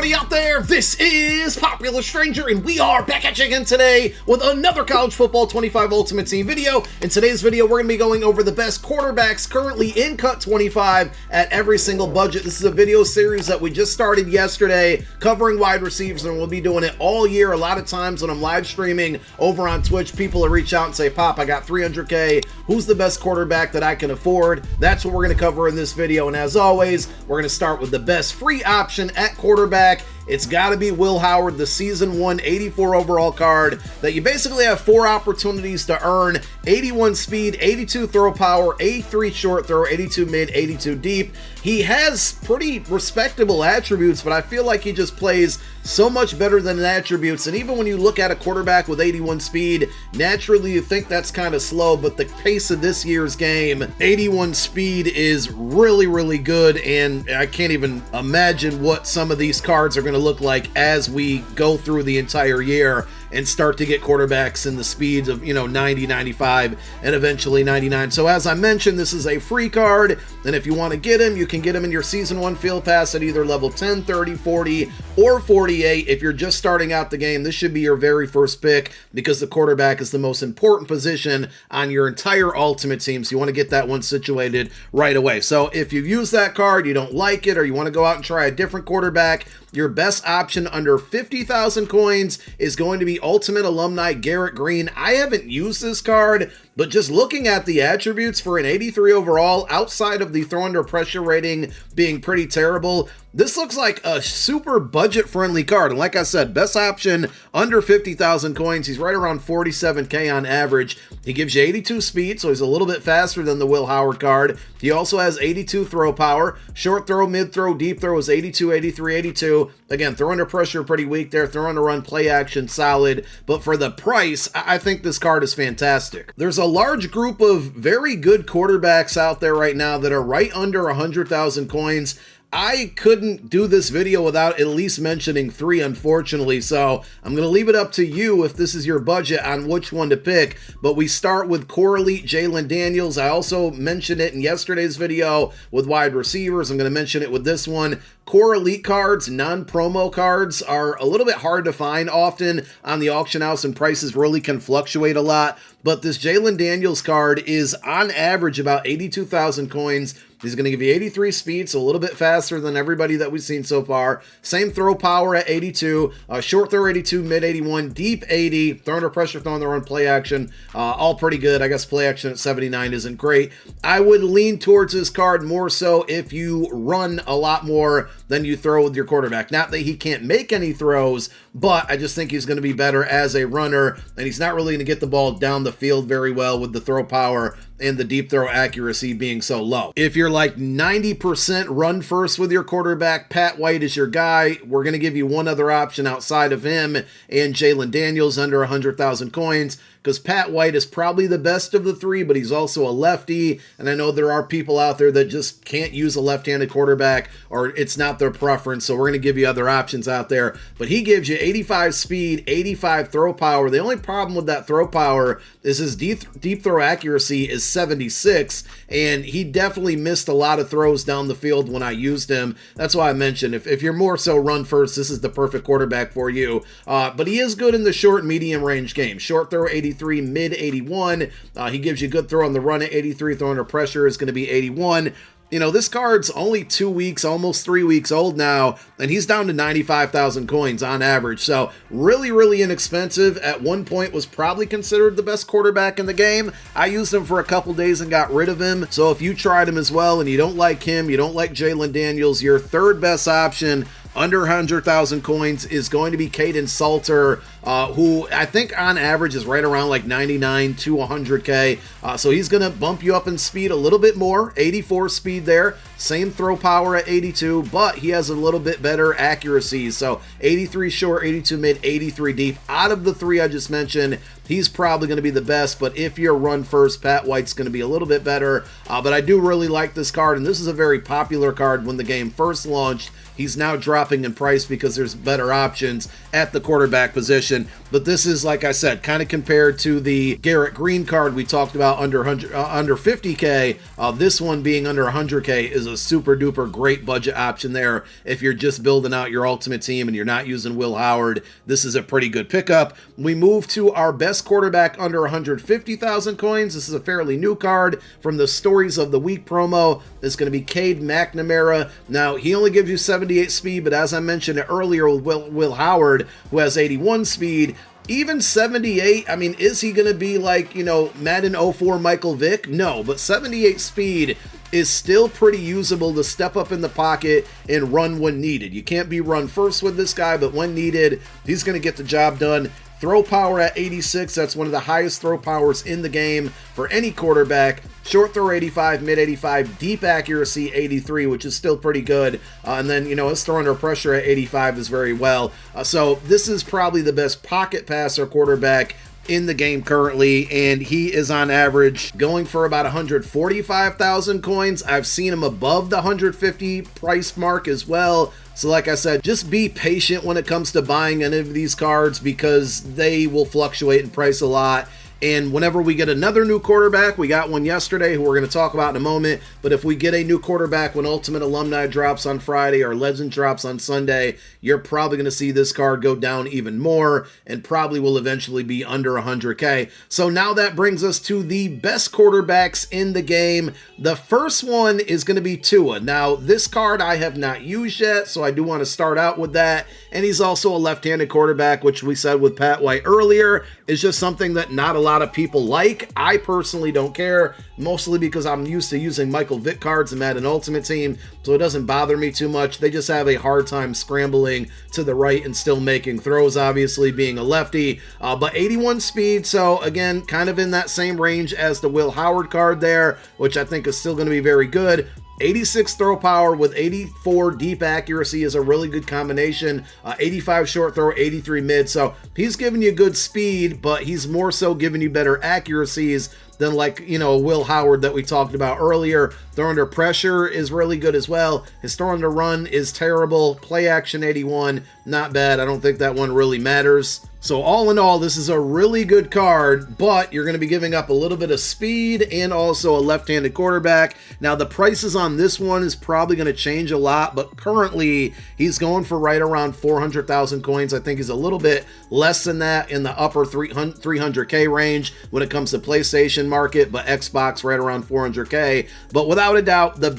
everybody out there, this is Popular Stranger, and we are back at you again today with another College Football 25 Ultimate Team video. In today's video, we're going to be going over the best quarterbacks currently in Cut 25 at every single budget. This is a video series that we just started yesterday, covering wide receivers, and we'll be doing it all year. A lot of times when I'm live streaming over on Twitch, people will reach out and say, Pop, I got 300K. Who's the best quarterback that I can afford? That's what we're going to cover in this video, and as always, we're going to start with the best free option at quarterback. It's got to be Will Howard, the Season 1 84 overall card that you basically have 4 opportunities to earn: 81 speed, 82 throw power, 83 short throw, 82 mid, 82 deep. He has pretty respectable attributes, but I feel like he just plays so much better than the attributes. And even when you look at a quarterback with 81 speed, naturally you think that's kind of slow, but the pace of this year's game, 81 speed is really, really good, and I can't even imagine what some of these cards are going to look like as we go through the entire year and start to get quarterbacks in the speeds of, 90, 95, and eventually 99. So as I mentioned, this is a free card, and if you want to get him, you can get him in your Season 1 Field Pass at either level 10, 30, 40, or 48. If you're just starting out the game, this should be your very first pick because the quarterback is the most important position on your entire Ultimate Team, so you want to get that one situated right away. So if you've used that card, you don't like it, or you want to go out and try a different quarterback, your best option under 50,000 coins is going to be Ultimate Alumni Garrett Green. I haven't used this card, but just looking at the attributes for an 83 overall, outside of the throw under pressure rating being pretty terrible, this looks like a super budget-friendly card. And like I said, best option under 50,000 coins. He's right around 47K on average. He gives you 82 speed, so he's a little bit faster than the Will Howard card. He also has 82 throw power. Short throw, mid throw, deep throw is 82, 83, 82. Again, throw under pressure pretty weak there. Throw under run, play action, solid. But for the price, I think this card is fantastic. There's a large group of very good quarterbacks out there right now that are right under 100,000 coins. I couldn't do this video without at least mentioning 3, unfortunately, so I'm going to leave it up to you if this is your budget on which one to pick. But we start with Core Elite Jaylen Daniels. I also mentioned it in yesterday's video with wide receivers. I'm going to mention it with this one. Core Elite cards, non-promo cards, are a little bit hard to find often on the auction house, and prices really can fluctuate a lot. But this Jaylen Daniels card is on average about 82,000 coins. He's going to give you 83 speed, so a little bit faster than everybody that we've seen so far. Same throw power at 82, short throw 82, mid 81, deep 80, throw under pressure, throw on their own play action. All pretty good. I guess play action at 79 isn't great. I would lean towards this card more so if you run a lot more than you throw with your quarterback. Not that he can't make any throws, but I just think he's going to be better as a runner, and he's not really going to get the ball down the field very well with the throw power and the deep throw accuracy being so low. If you're like 90% run first with your quarterback, Pat White is your guy. We're going to give you one other option outside of him and Jaylen Daniels under 100,000 coins, because Pat White is probably the best of the 3, but he's also a lefty, and I know there are people out there that just can't use a left-handed quarterback, or it's not their preference, so we're going to give you other options out there. But he gives you 85 speed, 85 throw power. The only problem with that throw power is his deep throw accuracy is 76, and he definitely missed a lot of throws down the field when I used him. That's why I mentioned if you're more so run first, this is the perfect quarterback for you. But he is good in the short and medium range game. Short throw 83, mid 81. He gives you good throw on the run at 83. Throw under pressure is going to be 81. This card's only 2 weeks, almost 3 weeks old now, and he's down to 95,000 coins on average. So really, really inexpensive. At one point was probably considered the best quarterback in the game. I used him for a couple days and got rid of him. So if you tried him as well and you don't like him, you don't like Jaylen Daniels, your third best option under 100,000 coins is going to be Cade Salter, who I think on average is right around like 99 to 100K. So he's going to bump you up in speed a little bit more. 84 speed there. Same throw power at 82, but he has a little bit better accuracy. So 83 short, 82 mid, 83 deep. Out of the 3 I just mentioned, he's probably going to be the best, but if you're run first, Pat White's going to be a little bit better. But I do really like this card, and this is a very popular card when the game first launched. he's now dropping in price because there's better options at the quarterback position. But this is, like I said, kind of compared to the Garrett Green card we talked about under 50K. This one being under 100K is a super duper great budget option there. If you're just building out your ultimate team and you're not using Will Howard, this is a pretty good pickup. We move to our best quarterback under 150,000 coins. This is a fairly new card from the Stories of the Week promo. It's going to be Cade Mora. Now, he only gives you 78 speed, but as I mentioned earlier with Will Howard, who has 81 speed, even 78, I mean, is he going to be like, Madden 04 Michael Vick? No, but 78 speed is still pretty usable to step up in the pocket and run when needed. You can't be run first with this guy, but when needed, he's going to get the job done. Throw power at 86, that's one of the highest throw powers in the game for any quarterback. Short throw 85, mid 85, deep accuracy 83, which is still pretty good. And then, his throw under pressure at 85 is very well. So this is probably the best pocket passer quarterback in the game currently, and he is on average going for about 145,000 coins. I've seen him above the 150 price mark as well. So like I said, just be patient when it comes to buying any of these cards because they will fluctuate in price a lot. And whenever we get another new quarterback, we got one yesterday who we're going to talk about in a moment, but if we get a new quarterback when Ultimate Alumni drops on Friday or Legend drops on Sunday, you're probably going to see this card go down even more and probably will eventually be under 100K. So now that brings us to the best quarterbacks in the game. The first one is going to be Tua. Now, this card I have not used yet, so I do want to start out with that. And he's also a left-handed quarterback, which we said with Pat White earlier, is just something that not a lot of people like. I personally don't care, mostly because I'm used to using Michael Vick cards in Madden Ultimate Team, so it doesn't bother me too much. They just have a hard time scrambling to the right and still making throws, obviously being a lefty, but 81 speed, so again, kind of in that same range as the Will Howard card there, which I think is still going to be very good. 86 throw power with 84 deep accuracy is a really good combination. 85 short throw, 83 mid. So he's giving you good speed, but he's more so giving you better accuracies than like, Will Howard that we talked about earlier. Throw under pressure is really good as well. His throw under run is terrible. Play action 81, not bad. I don't think that one really matters. So all in all, this is a really good card, but you're going to be giving up a little bit of speed and also a left-handed quarterback. Now, the prices on this one is probably going to change a lot, but currently he's going for right around 400,000 coins. I think he's a little bit less than that in the upper 300K range when it comes to PlayStation market, but Xbox right around 400K. But without a doubt, the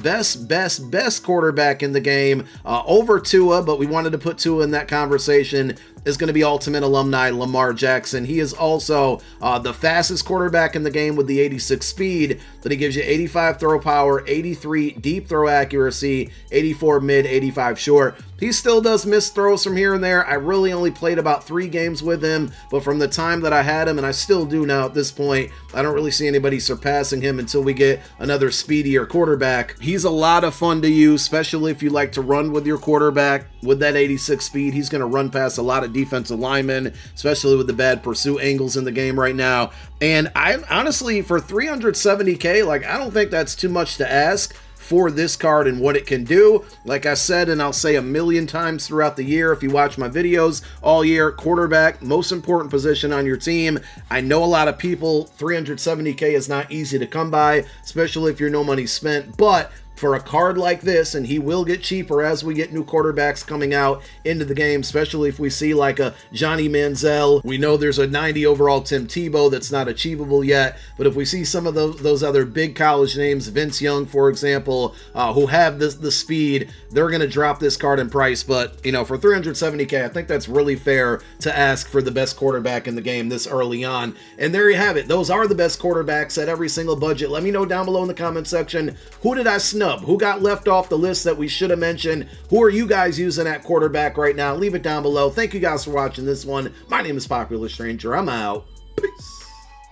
best quarterback in the game over Tua, but we wanted to put Tua in that conversation, is going to be Ultimate Alumni Lamar Jackson. He is also the fastest quarterback in the game with the 86 speed, but he gives you 85 throw power, 83 deep throw accuracy, 84 mid, 85 short. He still does miss throws from here and there. I really only played about 3 games with him, but from the time that I had him, and I still do now at this point, I don't really see anybody surpassing him until we get another speedier quarterback. He's a lot of fun to use, especially if you like to run with your quarterback. With that 86 speed, he's going to run past a lot of defensive linemen, especially with the bad pursuit angles in the game right now. And I honestly, for 370K, I don't think that's too much to ask for this card and what it can do. Like I said, and I'll say a million times throughout the year, if you watch my videos all year, quarterback, most important position on your team. I know a lot of people, 370K is not easy to come by, especially if you're no money spent, but for a card like this, and he will get cheaper as we get new quarterbacks coming out into the game, especially if we see like a Johnny Manziel. We know there's a 90 overall Tim Tebow that's not achievable yet, but if we see some of those other big college names, Vince Young, for example, who have the speed, they're going to drop this card in price. But, for 370K, I think that's really fair to ask for the best quarterback in the game this early on. And there you have it. Those are the best quarterbacks at every single budget. Let me know down below in the comment section, who did I snub? Who got left off the list that we should have mentioned? Who are you guys using at quarterback right now? Leave it down below. Thank you guys for watching this one. My name is Popular Stranger. I'm out. Peace.